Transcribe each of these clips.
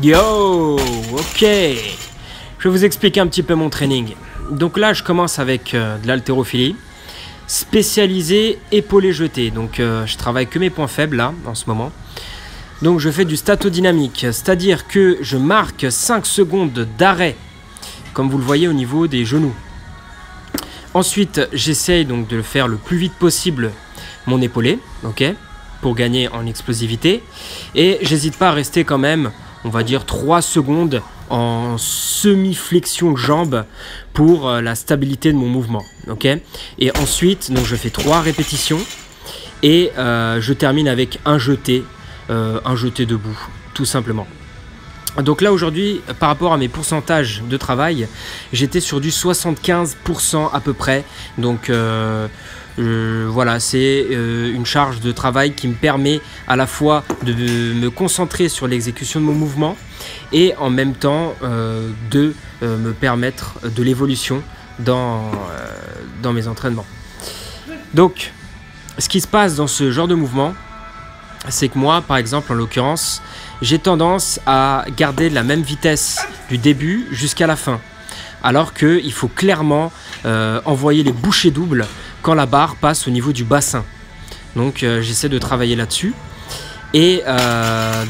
Yo, ok. Je vais vous expliquer un petit peu mon training. Donc là, je commence avec de l'haltérophilie, spécialisé épaulé jeté. Donc je travaille que mes points faibles là, en ce moment. Donc je fais du statodynamique, c'est-à-dire que je marque 5 secondes d'arrêt, comme vous le voyez au niveau des genoux. Ensuite, j'essaye donc de le faire le plus vite possible, mon épaulé, ok, pour gagner en explosivité. Et j'hésite pas à rester quand même, on va dire 3 secondes en semi-flexion de jambe pour la stabilité de mon mouvement, ok. Et ensuite, donc je fais 3 répétitions et je termine avec un jeté debout, tout simplement. Donc là aujourd'hui, par rapport à mes pourcentages de travail, j'étais sur du 75% à peu près. Donc voilà, c'est une charge de travail qui me permet à la fois de me concentrer sur l'exécution de mon mouvement et en même temps de me permettre de l'évolution dans mes entraînements. Donc ce qui se passe dans ce genre de mouvement, c'est que moi, par exemple, en l'occurrence, j'ai tendance à garder la même vitesse du début jusqu'à la fin. Alors qu'il faut clairement envoyer les bouchées doubles quand la barre passe au niveau du bassin. Donc j'essaie de travailler là-dessus. Et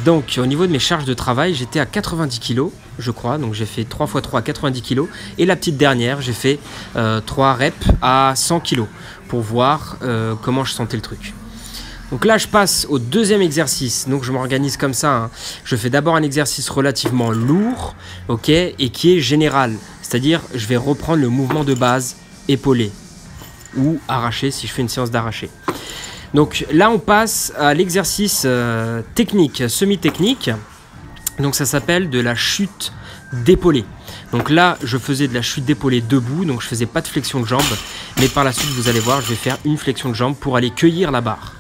donc au niveau de mes charges de travail, j'étais à 90 kg, je crois. Donc j'ai fait 3 x 3 à 90 kg. Et la petite dernière, j'ai fait 3 reps à 100 kg pour voir comment je sentais le truc. Donc là, je passe au deuxième exercice. Donc je m'organise comme ça, hein. Je fais d'abord un exercice relativement lourd, ok, et qui est général. C'est-à-dire, je vais reprendre le mouvement de base épaulé ou arraché si je fais une séance d'arraché. Donc là, on passe à l'exercice technique, semi-technique. Donc ça s'appelle de la chute d'épaulé. Donc là, je faisais de la chute d'épaulé debout, donc je faisais pas de flexion de jambe. Mais par la suite, vous allez voir, je vais faire une flexion de jambe pour aller cueillir la barre.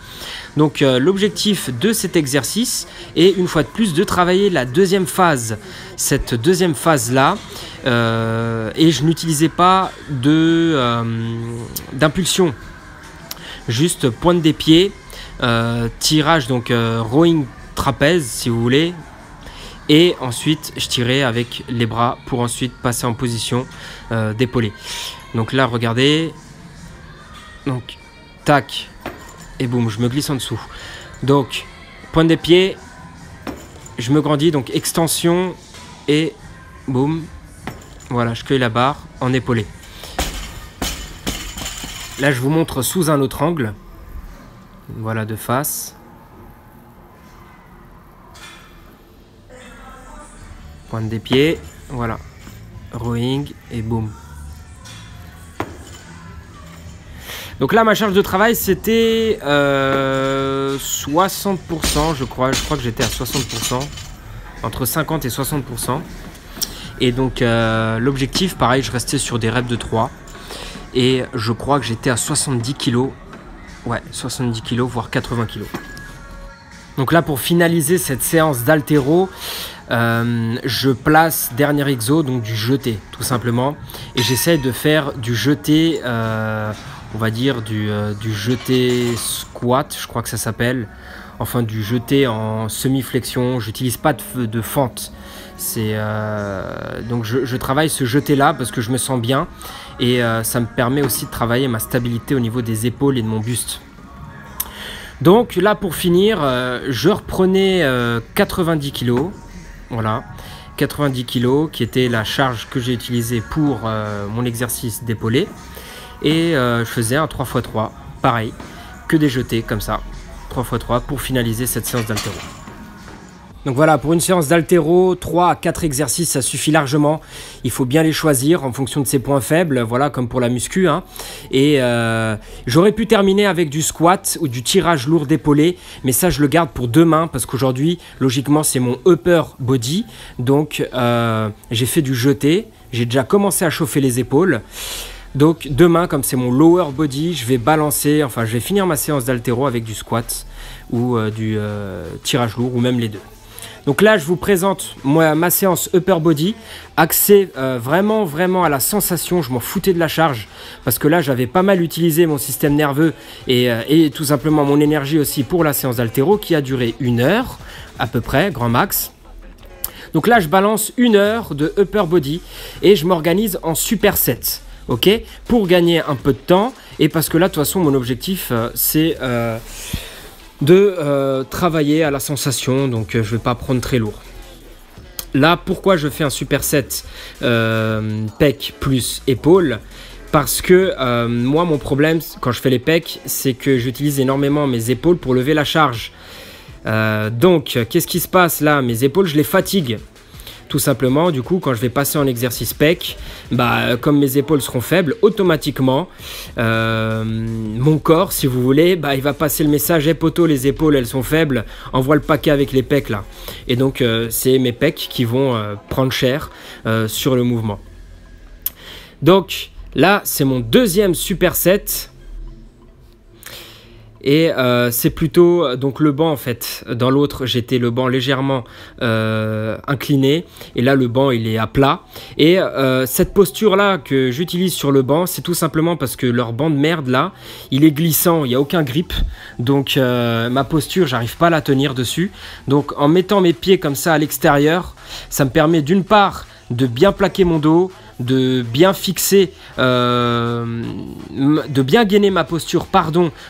Donc l'objectif de cet exercice est une fois de plus de travailler la deuxième phase. Cette deuxième phase-là, et je n'utilisais pas d'impulsion. Juste pointe des pieds, tirage, donc rowing trapèze si vous voulez. Et ensuite, je tirais avec les bras pour ensuite passer en position d'épaulé. Donc là, regardez. Donc, tac. Et boum, je me glisse en dessous. Donc, pointe des pieds, je me grandis, donc extension et boum. Voilà, je cueille la barre en épaulé. Là, je vous montre sous un autre angle. Voilà, de face. Pointe des pieds, voilà. Rowing et boum. Donc là, ma charge de travail, c'était 60%, je crois. Je crois que j'étais à 60%, entre 50 et 60%. Et donc, l'objectif, pareil, je restais sur des reps de 3. Et je crois que j'étais à 70 kg. Ouais, 70 kg, voire 80 kg. Donc là, pour finaliser cette séance d'haltéro, je place dernier exo, donc du jeté, tout simplement. Et j'essaye de faire du jeté... on va dire du jeté squat, je crois que ça s'appelle. Enfin, du jeté en semi-flexion. J'utilise pas de fente. Donc je travaille ce jeté là parce que je me sens bien. Et ça me permet aussi de travailler ma stabilité au niveau des épaules et de mon buste. Donc là, pour finir, je reprenais 90 kg. Voilà. 90 kg qui était la charge que j'ai utilisée pour mon exercice d'épaulé. Et je faisais un 3 x 3, pareil, que des jetés comme ça, 3 x 3 pour finaliser cette séance d'haltéro. Donc voilà, pour une séance d'haltéro, 3 à 4 exercices, ça suffit largement. Il faut bien les choisir en fonction de ses points faibles, voilà, comme pour la muscu, hein. Et j'aurais pu terminer avec du squat ou du tirage lourd d'épaulé, mais ça je le garde pour demain parce qu'aujourd'hui, logiquement, c'est mon upper body. Donc j'ai fait du jeté, j'ai déjà commencé à chauffer les épaules. Donc demain, comme c'est mon lower body, je vais balancer, enfin je vais finir ma séance d'haltéro avec du squat ou du tirage lourd ou même les deux. Donc là, je vous présente ma séance upper body, axée vraiment à la sensation. Je m'en foutais de la charge parce que là, j'avais pas mal utilisé mon système nerveux et tout simplement mon énergie aussi pour la séance d'haltéro qui a duré 1 heure à peu près, grand max. Donc là, je balance 1 heure de upper body et je m'organise en superset. Ok, pour gagner un peu de temps et parce que là, de toute façon, mon objectif, c'est de travailler à la sensation. Donc, je vais pas prendre très lourd. Là, pourquoi je fais un superset pec plus épaule? Parce que moi, mon problème quand je fais les pecs, c'est que j'utilise énormément mes épaules pour lever la charge. Donc, qu'est-ce qui se passe là? Mes épaules, je les fatigue. Tout simplement, du coup, quand je vais passer en exercice pec, comme mes épaules seront faibles, automatiquement, mon corps, si vous voulez, il va passer le message: hey, poteau, les épaules, elles sont faibles, envoie le paquet avec les pecs là. Et donc, c'est mes pecs qui vont prendre cher sur le mouvement. Donc, là, c'est mon deuxième superset. Et c'est plutôt donc le banc en fait. Dans l'autre, j'étais le banc légèrement incliné et là le banc il est à plat. Et cette posture là que j'utilise sur le banc, c'est tout simplement parce que leur banc de merde là, il est glissant, il n'y a aucun grip. Donc ma posture, j'arrive pas à la tenir dessus. Donc en mettant mes pieds comme ça à l'extérieur, ça me permet d'une part de bien plaquer mon dos, de bien fixer, de bien gainer ma posture,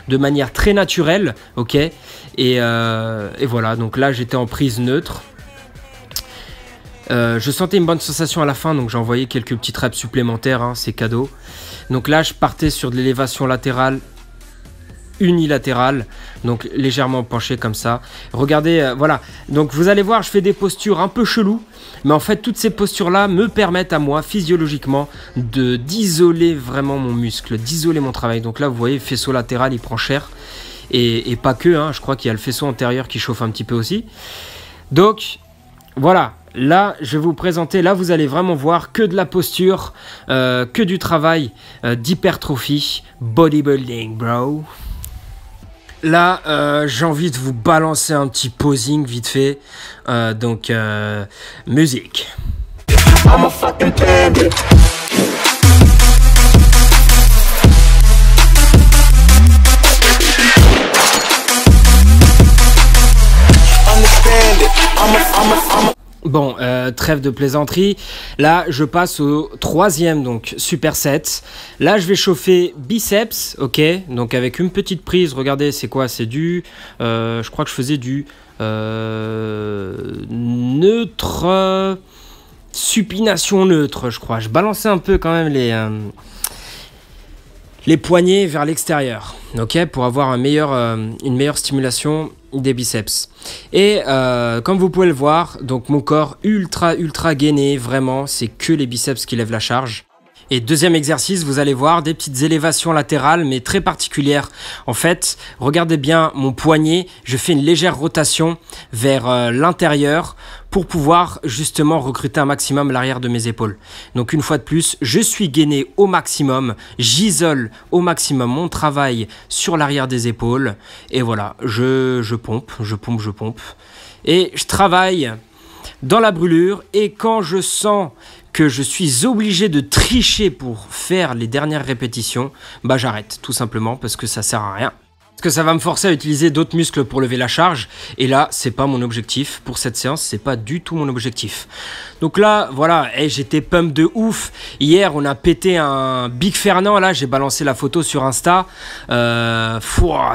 de manière très naturelle, ok. Et voilà, donc là j'étais en prise neutre. Je sentais une bonne sensation à la fin, donc j'ai envoyé quelques petites reps supplémentaires, hein, c'est cadeau. Donc là je partais sur de l'élévation latérale, unilatérale, donc légèrement penché comme ça. Regardez, voilà, donc vous allez voir, je fais des postures un peu cheloues, mais en fait toutes ces postures là me permettent à moi physiologiquement d'isoler vraiment mon muscle, d'isoler mon travail. Donc là vous voyez, faisceau latéral il prend cher, et pas que, hein, je crois qu'il y a le faisceau antérieur qui chauffe un petit peu aussi. Donc voilà, là je vais vous présenter, là vous allez vraiment voir que de la posture, que du travail d'hypertrophie, bodybuilding bro. Là, j'ai envie de vous balancer un petit posing vite fait. Donc, musique. I'm a fucking bandit. Bon, trêve de plaisanterie. Là, je passe au troisième, donc superset. Là, je vais chauffer biceps, ok. Donc avec une petite prise. Regardez, c'est quoi? C'est du, je crois que je faisais du neutre, supination neutre, je crois. Je balançais un peu quand même les poignets vers l'extérieur, ok, pour avoir une meilleure stimulation des biceps. Et comme vous pouvez le voir, donc mon corps ultra gainé, vraiment, c'est que les biceps qui lèvent la charge. Et deuxième exercice, vous allez voir des petites élévations latérales, mais très particulières. En fait, regardez bien mon poignet, je fais une légère rotation vers l'intérieur pour pouvoir justement recruter un maximum l'arrière de mes épaules. Donc une fois de plus, je suis gainé au maximum, j'isole au maximum mon travail sur l'arrière des épaules. Et voilà, je pompe. Et je travaille dans la brûlure, et quand je sens que je suis obligé de tricher pour faire les dernières répétitions, j'arrête tout simplement parce que ça sert à rien. Parce que ça va me forcer à utiliser d'autres muscles pour lever la charge, et là c'est pas mon objectif pour cette séance, c'est pas du tout mon objectif. Donc là voilà, j'étais pump de ouf. Hier on a pété un Big Fernand, là j'ai balancé la photo sur Insta,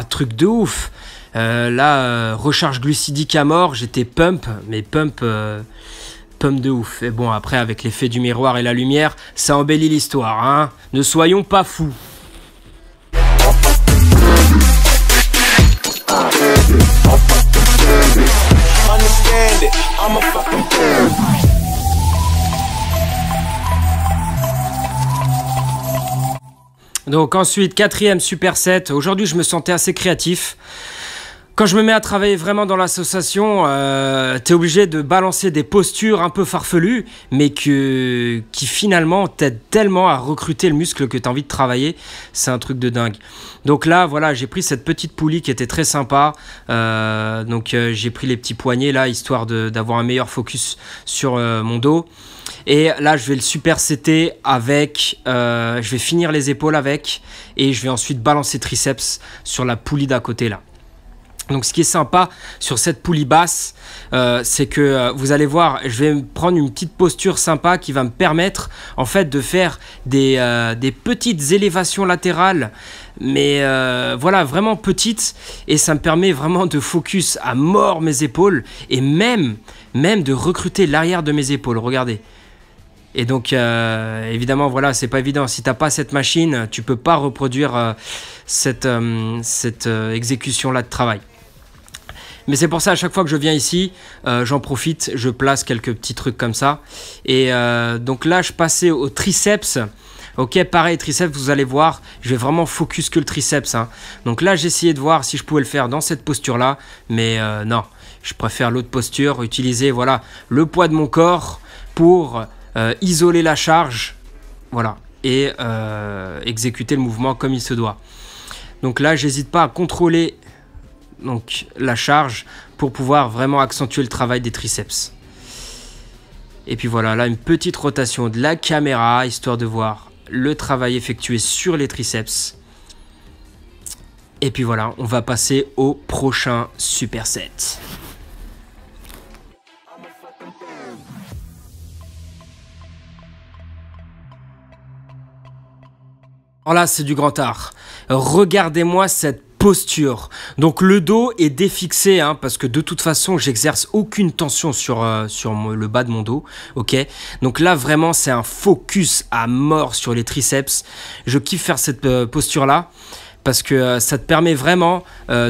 truc de ouf. Recharge glucidique à mort, j'étais pump, mais pump de ouf. Et bon, après avec l'effet du miroir et la lumière, ça embellit l'histoire, hein. Ne soyons pas fous. Donc ensuite, quatrième superset. Aujourd'hui, je me sentais assez créatif. Quand je me mets à travailler vraiment dans l'association, t'es obligé de balancer des postures un peu farfelues, mais qui finalement t'aident tellement à recruter le muscle que t'as envie de travailler. C'est un truc de dingue. Donc là, voilà, j'ai pris cette petite poulie qui était très sympa. J'ai pris les petits poignets là, histoire d'avoir un meilleur focus sur mon dos. Et là, je vais le supersetter avec, je vais finir les épaules avec, et je vais ensuite balancer triceps sur la poulie d'à côté là. Donc ce qui est sympa sur cette poulie basse, c'est que vous allez voir, je vais prendre une petite posture sympa qui va me permettre en fait de faire des petites élévations latérales, mais voilà, vraiment petites, et ça me permet vraiment de focus à mort mes épaules et même de recruter l'arrière de mes épaules, regardez. Et donc évidemment voilà, c'est pas évident, si t'as pas cette machine, tu peux pas reproduire cette exécution là de travail. Mais c'est pour ça, à chaque fois que je viens ici, j'en profite, je place quelques petits trucs comme ça. Et donc là, je passais au triceps. Ok, pareil, triceps, vous allez voir, je vais vraiment focus que le triceps. Hein. Donc là, j'ai essayé de voir si je pouvais le faire dans cette posture-là. Mais non, je préfère l'autre posture, utiliser voilà, le poids de mon corps pour isoler la charge. Voilà, et exécuter le mouvement comme il se doit. Donc là, j'hésite pas à contrôler donc la charge pour pouvoir vraiment accentuer le travail des triceps. Et puis voilà, là une petite rotation de la caméra histoire de voir le travail effectué sur les triceps. Et puis voilà, on va passer au prochain superset. Alors là, c'est du grand art. Regardez-moi cette posture. Donc le dos est défixé hein, parce que de toute façon j'exerce aucune tension sur le bas de mon dos. Ok. Donc là vraiment c'est un focus à mort sur les triceps. Je kiffe faire cette posture là parce que ça te permet vraiment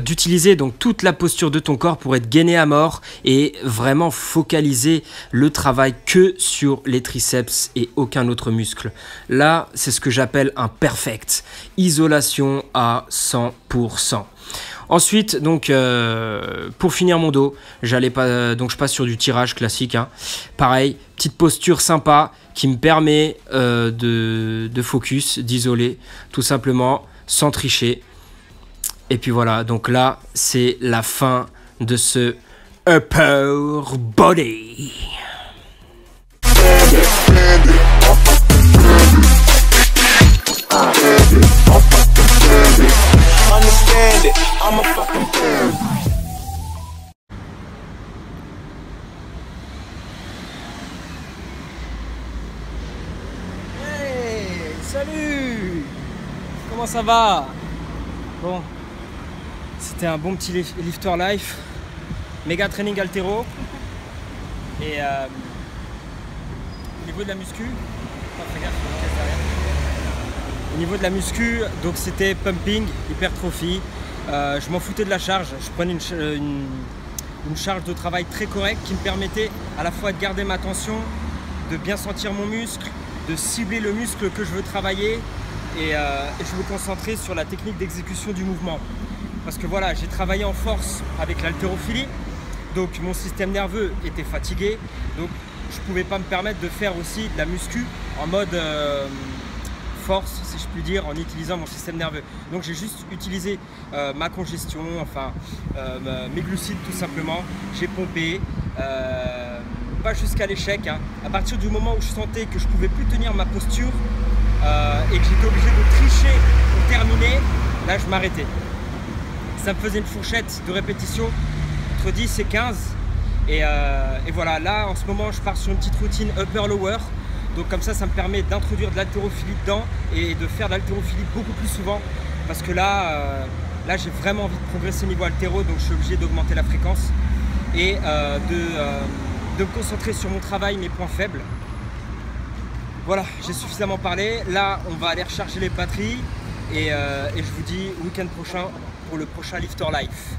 d'utiliser donc toute la posture de ton corps pour être gainé à mort et vraiment focaliser le travail que sur les triceps et aucun autre muscle. Là, c'est ce que j'appelle un perfect. Isolation à 100%. Ensuite, donc, pour finir mon dos, donc je passe sur du tirage classique. Hein. Pareil, petite posture sympa qui me permet de focus, d'isoler tout simplement, sans tricher. Et puis voilà, donc là, c'est la fin de ce upper body. Hey, salut! Comment ça va? Bon, c'était un bon petit lifter life, méga training haltéro. Et au niveau de la muscu, au niveau de la muscu, donc c'était pumping, hypertrophie. Je m'en foutais de la charge, je prenais une charge de travail très correcte qui me permettait à la fois de garder ma tension, de bien sentir mon muscle, de cibler le muscle que je veux travailler. Et je me concentrais sur la technique d'exécution du mouvement. Parce que voilà, j'ai travaillé en force avec l'haltérophilie, donc mon système nerveux était fatigué, donc je ne pouvais pas me permettre de faire aussi de la muscu en mode force, si je puis dire, en utilisant mon système nerveux. Donc j'ai juste utilisé ma congestion, enfin mes glucides tout simplement, j'ai pompé, pas jusqu'à l'échec. Hein. À partir du moment où je sentais que je ne pouvais plus tenir ma posture, et que j'étais obligé de tricher pour terminer, là je m'arrêtais. Ça me faisait une fourchette de répétition entre 10 et 15 et voilà, là en ce moment je pars sur une petite routine upper-lower, donc comme ça me permet d'introduire de l'haltérophilie dedans et de faire de l'haltérophilie beaucoup plus souvent parce que là j'ai vraiment envie de progresser niveau haltéro, donc je suis obligé d'augmenter la fréquence et de me concentrer sur mon travail, mes points faibles. Voilà, j'ai suffisamment parlé. Là, on va aller recharger les batteries et je vous dis week-end prochain pour le prochain Lifter Life.